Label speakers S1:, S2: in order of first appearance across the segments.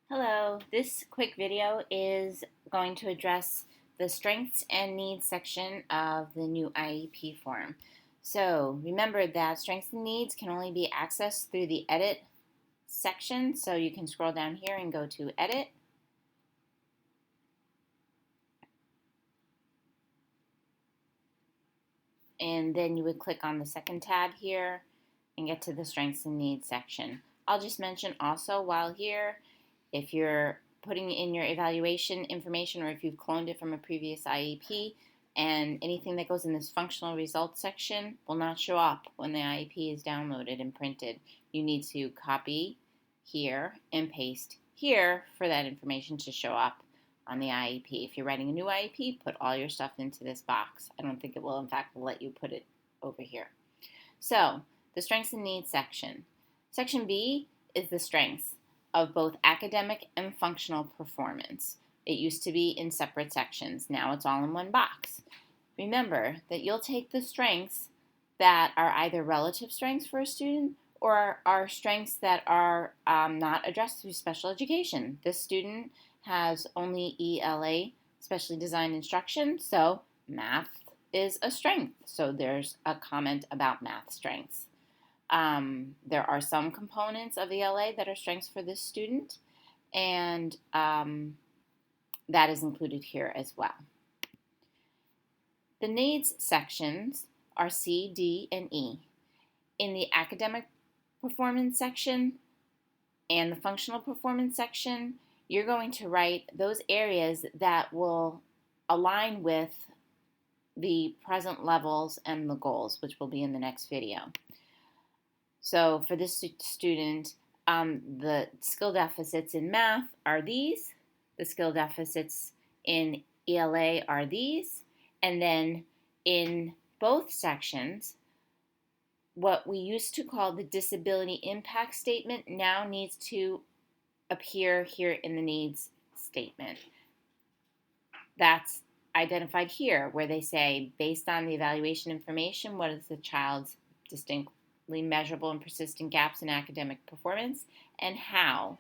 S1: Hello, this quick video is going to address the strengths and needs section of the new IEP form. So remember that strengths and needs can only be accessed through the edit section. So you can scroll down here and go to edit. And then you would click on the second tab here and get to the strengths and needs section. I'll just mention also while here, if you're putting in your evaluation information or if you've cloned it from a previous IEP, and anything that goes in this functional results section will not show up when the IEP is downloaded and printed. You need to copy here and paste here for that information to show up on the IEP. If you're writing a new IEP, put all your stuff into this box. I don't think it will, in fact, let you put it over here. So, the strengths and needs section. Section B is the strengths of both academic and functional performance. It used to be in separate sections. Now it's all in one box. Remember that you'll take the strengths that are either relative strengths for a student or are strengths that are not addressed through special education. This student has only ELA, specially designed instruction, so math is a strength. So there's a comment about math strengths. There are some components of ELA that are strengths for this student, and that is included here as well. The needs sections are C, D, and E. In the academic performance section and the functional performance section, you're going to write those areas that will align with the present levels and the goals, which will be in the next video. So for this student, the skill deficits in math are these. The skill deficits in ELA are these. And then in both sections, what we used to call the disability impact statement now needs to appear here in the needs statement. That's identified here where they say, based on the evaluation information, what is the child's distinctly measurable and persistent gaps in academic performance, and how?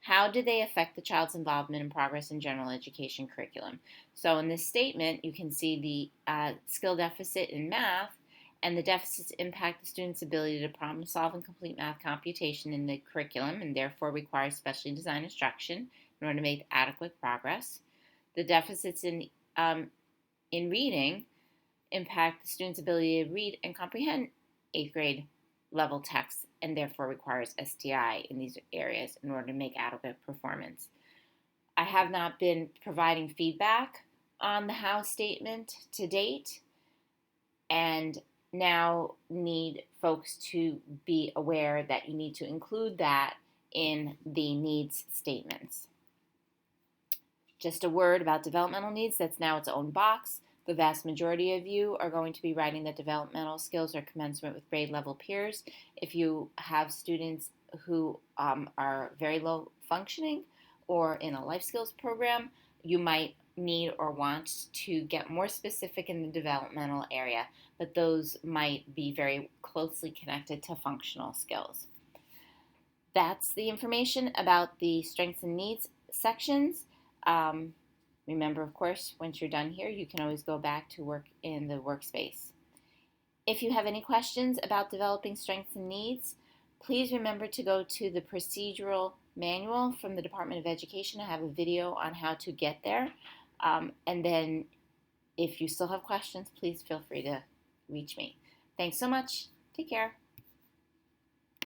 S1: How do they affect the child's involvement and progress in general education curriculum? So in this statement, you can see the skill deficit in math, and the deficits impact the student's ability to problem solve and complete math computation in the curriculum and therefore require specially designed instruction in order to make adequate progress. The deficits in reading impact the student's ability to read and comprehend 8th grade level text and therefore requires STI in these areas in order to make adequate performance. I have not been providing feedback on the how statement to date, and now need folks to be aware that you need to include that in the needs statements. Just a word about developmental needs, that's now its own box. The vast majority of you are going to be writing that developmental skills are commensurate with grade level peers. If you have students who are very low functioning or in a life skills program, you might need or want to get more specific in the developmental area, but those might be very closely connected to functional skills. That's the information about the strengths and needs sections. Remember, of course, once you're done here, you can always go back to work in the workspace. If you have any questions about developing strengths and needs, please remember to go to the procedural manual from the Department of Education. I have a video on how to get there. And then if you still have questions, please feel free to reach me. Thanks so much. Take care.